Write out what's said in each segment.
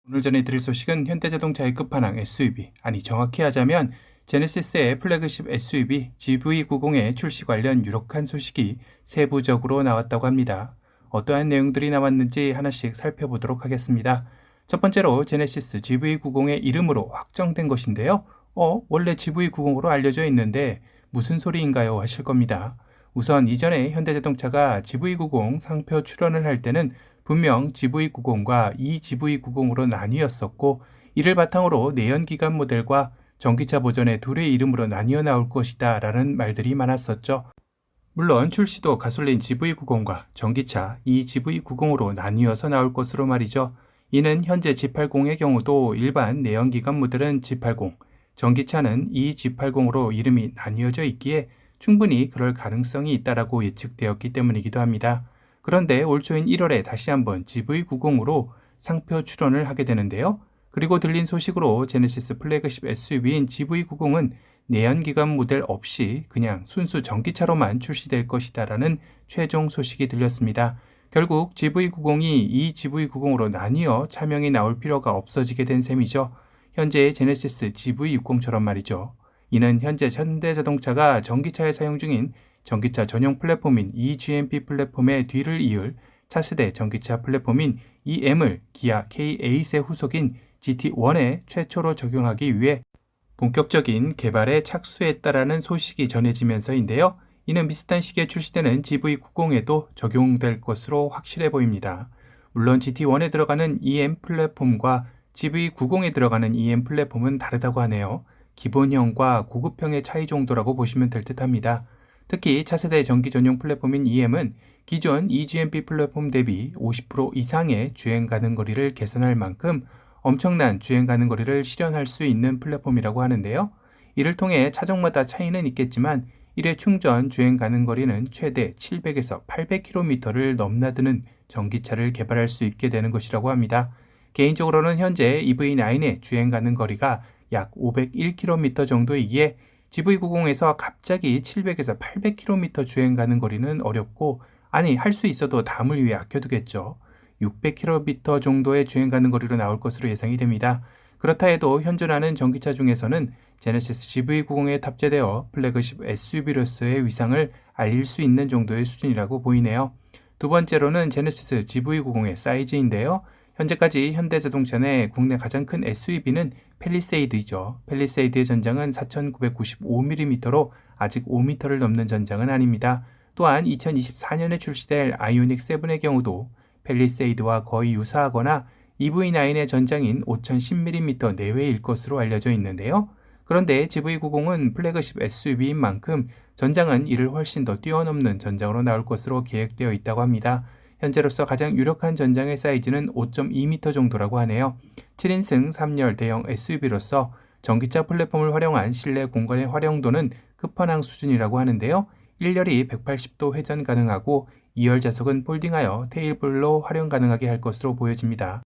오늘 전해드릴 소식은 현대자동차의 끝판왕 SUV, 아니 정확히 하자면 제네시스의 플래그십 SUV GV90의 출시 관련 유력한 소식이 세부적으로 나왔다고 합니다. 어떠한 내용들이 나왔는지 하나씩 살펴보도록 하겠습니다. 첫 번째로 제네시스 GV90의 이름으로 확정된 것인데요. 원래 GV90으로 알려져 있는데 무슨 소리인가요? 하실 겁니다. 우선 이전에 현대자동차가 GV90 상표 출원을 할 때는 분명 GV90과 이 GV90으로 나뉘었었고, 이를 바탕으로 내연기관 모델과 전기차 버전의 둘의 이름으로 나뉘어 나올 것이다 라는 말들이 많았었죠. 물론 출시도 가솔린 GV90과 전기차 이 GV90으로 나뉘어서 나올 것으로 말이죠. 이는 현재 G80의 경우도 일반 내연기관 모델은 G80, 전기차는 이 G80으로 이름이 나뉘어져 있기에 충분히 그럴 가능성이 있다라고 예측되었기 때문이기도 합니다. 그런데 올 초인 1월에 다시 한번 GV90으로 상표 출원을 하게 되는데요. 그리고 들린 소식으로 제네시스 플래그십 SUV인 GV90은 내연기관 모델 없이 그냥 순수 전기차로만 출시될 것이다라는 최종 소식이 들렸습니다. 결국 GV90이 이 GV90으로 나뉘어 차명이 나올 필요가 없어지게 된 셈이죠. 현재의 제네시스 GV60처럼 말이죠. 이는 현재 현대자동차가 전기차에 사용 중인 전기차 전용 플랫폼인 eGMP 플랫폼의 뒤를 이을 차세대 전기차 플랫폼인 eM을 기아 K8의 후속인 GT1에 최초로 적용하기 위해 본격적인 개발에 착수했다라는 소식이 전해지면서인데요. 이는 비슷한 시기에 출시되는 GV90에도 적용될 것으로 확실해 보입니다. 물론 GT1에 들어가는 eM 플랫폼과 GV90에 들어가는 eM 플랫폼은 다르다고 하네요. 기본형과 고급형의 차이 정도라고 보시면 될 듯합니다. 특히 차세대 전기 전용 플랫폼인 eM은 기존 eGMP 플랫폼 대비 50% 이상의 주행 가능 거리를 개선할 만큼 엄청난 주행 가능 거리를 실현할 수 있는 플랫폼이라고 하는데요. 이를 통해 차종마다 차이는 있겠지만 1회 충전 주행 가능 거리는 최대 700에서 800km를 넘나드는 전기차를 개발할 수 있게 되는 것이라고 합니다. 개인적으로는 현재 EV9의 주행 가능 거리가 약 501km 정도이기에 GV90에서 갑자기 700에서 800km 주행 가는 거리는 어렵고, 아니 할 수 있어도 다음을 위해 아껴두겠죠. 600km 정도의 주행 가는 거리로 나올 것으로 예상이 됩니다. 그렇다 해도 현존하는 전기차 중에서는 제네시스 GV90에 탑재되어 플래그십 SUV로서의 위상을 알릴 수 있는 정도의 수준이라고 보이네요. 두 번째로는 제네시스 GV90의 사이즈인데요. 현재까지 현대자동차 내 국내 가장 큰 SUV는 팰리세이드이죠. 팰리세이드의 전장은 4,995mm로 아직 5m를 넘는 전장은 아닙니다. 또한 2024년에 출시될 아이오닉 7의 경우도 팰리세이드와 거의 유사하거나 EV9의 전장인 5,010mm 내외일 것으로 알려져 있는데요. 그런데 GV90은 플래그십 SUV인 만큼 전장은 이를 훨씬 더 뛰어넘는 전장으로 나올 것으로 계획되어 있다고 합니다. 현재로서 가장 유력한 전장의 사이즈는 5.2m 정도라고 하네요. 7인승 3열 대형 SUV로서 전기차 플랫폼을 활용한 실내 공간의 활용도는 끝판왕 수준이라고 하는데요. 1열이 180도 회전 가능하고 2열 좌석은 폴딩하여 테일볼로 활용 가능하게 할 것으로 보여집니다.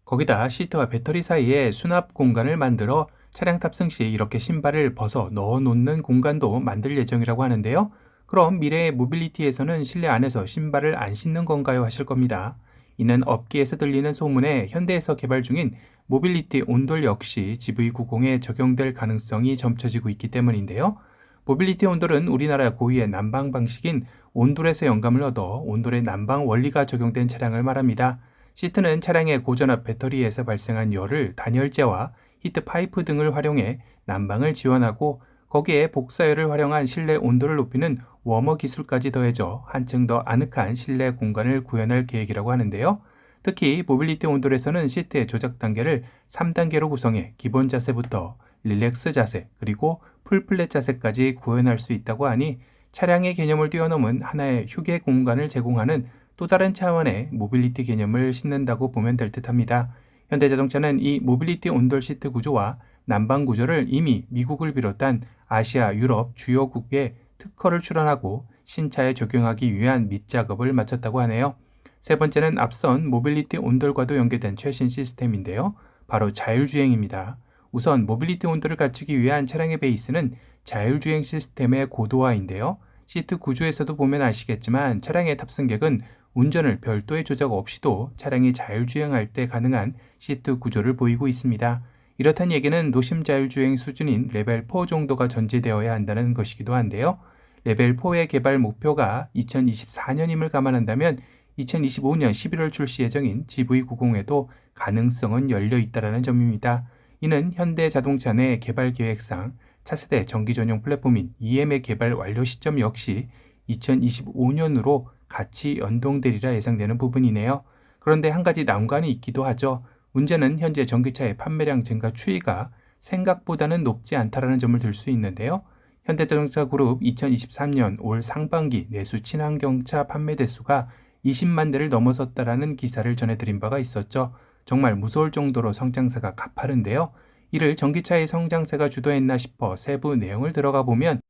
거기다 시트와 배터리 사이에 수납 공간을 만들어 차량 탑승 시 이렇게 신발을 벗어 넣어 놓는 공간도 만들 예정이라고 하는데요. 그럼 미래의 모빌리티에서는 실내 안에서 신발을 안 신는 건가요? 하실 겁니다. 이는 업계에서 들리는 소문에 현대에서 개발 중인 모빌리티 온돌 역시 GV90에 적용될 가능성이 점쳐지고 있기 때문인데요. 모빌리티 온돌은 우리나라 고유의 난방 방식인 온돌에서 영감을 얻어 온돌의 난방 원리가 적용된 차량을 말합니다. 시트는 차량의 고전압 배터리에서 발생한 열을 단열재와 히트 파이프 등을 활용해 난방을 지원하고, 거기에 복사열을 활용한 실내 온도를 높이는 워머 기술까지 더해져 한층 더 아늑한 실내 공간을 구현할 계획이라고 하는데요. 특히 모빌리티 온돌에서는 시트의 조작 단계를 3단계로 구성해 기본 자세부터 릴렉스 자세 그리고 풀플랫 자세까지 구현할 수 있다고 하니 차량의 개념을 뛰어넘은 하나의 휴게 공간을 제공하는 또 다른 차원의 모빌리티 개념을 싣는다고 보면 될 듯합니다. 현대자동차는 이 모빌리티 온돌 시트 구조와 난방 구조를 이미 미국을 비롯한 아시아, 유럽 주요국에 특허를 출원하고 신차에 적용하기 위한 밑작업을 마쳤다고 하네요. 세 번째는 앞선 모빌리티 온돌과도 연계된 최신 시스템인데요. 바로 자율주행입니다. 우선 모빌리티 온돌을 갖추기 위한 차량의 베이스는 자율주행 시스템의 고도화인데요. 시트 구조에서도 보면 아시겠지만 차량의 탑승객은 운전을 별도의 조작 없이도 차량이 자율주행할 때 가능한 시트 구조를 보이고 있습니다. 이렇다는 얘기는 노심 자율주행 수준인 레벨 4 정도가 전제되어야 한다는 것이기도 한데요. 레벨 4의 개발 목표가 2024년임을 감안한다면 2025년 11월 출시 예정인 GV90에도 가능성은 열려 있다는 점입니다. 이는 현대자동차 내 개발 계획상 차세대 전기 전용 플랫폼인 EM의 개발 완료 시점 역시 2025년으로 같이 연동되리라 예상되는 부분이네요. 그런데 한 가지 난관이 있기도 하죠. 문제는 현재 전기차의 판매량 증가 추이가 생각보다는 높지 않다는 점을 들 수 있는데요. 현대자동차 그룹 2023년 올 상반기 내수 친환경차 판매 대수가 20만 대를 넘어섰다라는 기사를 전해드린 바가 있었죠. 정말 무서울 정도로 성장세가 가파른데요. 이를 전기차의 성장세가 주도했나 싶어 세부 내용을 들어가 보면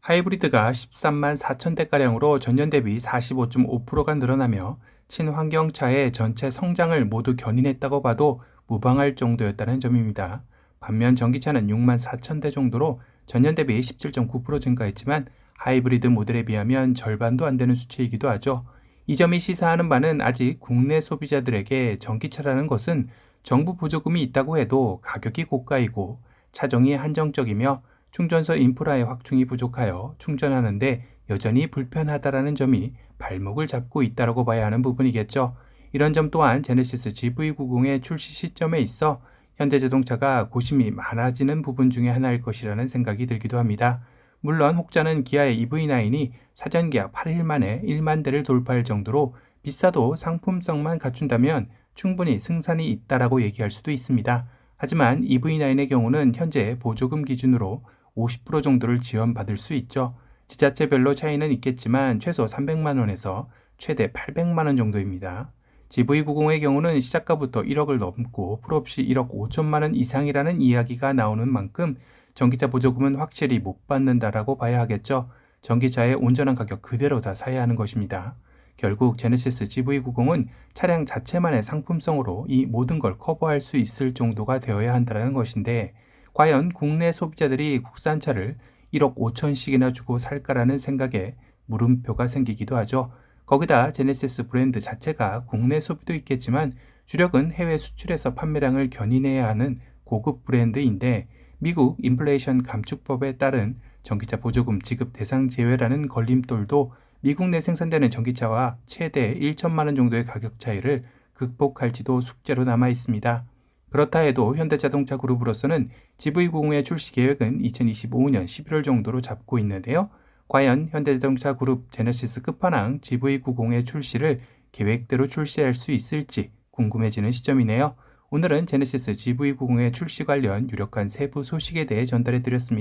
하이브리드가 13만 4천 대가량으로 전년 대비 45.5%가 늘어나며 친환경차의 전체 성장을 모두 견인했다고 봐도 무방할 정도였다는 점입니다. 반면 전기차는 6만 4천 대 정도로 전년 대비 17.9% 증가했지만 하이브리드 모델에 비하면 절반도 안 되는 수치이기도 하죠. 이 점이 시사하는 바는 아직 국내 소비자들에게 전기차라는 것은 정부 보조금이 있다고 해도 가격이 고가이고 차종이 한정적이며 충전소 인프라의 확충이 부족하여 충전하는데 여전히 불편하다라는 점이 발목을 잡고 있다고 봐야 하는 부분이겠죠. 이런 점 또한 제네시스 GV90의 출시 시점에 있어 현대자동차가 고심이 많아지는 부분 중에 하나일 것이라는 생각이 들기도 합니다. 물론 혹자는 기아의 EV9이 사전 계약 8일 만에 1만 대를 돌파할 정도로 비싸도 상품성만 갖춘다면 충분히 승산이 있다라고 얘기할 수도 있습니다. 하지만 EV9의 경우는 현재 보조금 기준으로 50% 정도를 지원받을 수 있죠. 지자체별로 차이는 있겠지만 최소 300만 원에서 최대 800만 원 정도입니다. GV90의 경우는 시작가부터 1억을 넘고 풀옵시 1억 5천만 원 이상이라는 이야기가 나오는 만큼 전기차 보조금은 확실히 못 받는다라고 봐야 하겠죠. 전기차의 온전한 가격 그대로 다 사야 하는 것입니다. 결국 제네시스 GV90은 차량 자체만의 상품성으로 이 모든 걸 커버할 수 있을 정도가 되어야 한다는 것인데 과연 국내 소비자들이 국산차를 1억 5천씩이나 주고 살까라는 생각에 물음표가 생기기도 하죠. 거기다 제네시스 브랜드 자체가 국내 소비도 있겠지만 주력은 해외 수출에서 판매량을 견인해야 하는 고급 브랜드인데 미국 인플레이션 감축법에 따른 전기차 보조금 지급 대상 제외라는 걸림돌도 미국 내 생산되는 전기차와 최대 1천만 원 정도의 가격 차이를 극복할지도 숙제로 남아 있습니다. 그렇다 해도 현대자동차 그룹으로서는 GV90의 출시 계획은 2025년 11월 정도로 잡고 있는데요. 과연 현대자동차 그룹 제네시스 끝판왕 GV90의 출시를 계획대로 출시할 수 있을지 궁금해지는 시점이네요. 오늘은 제네시스 GV90의 출시 관련 유력한 세부 소식에 대해 전달해 드렸습니다.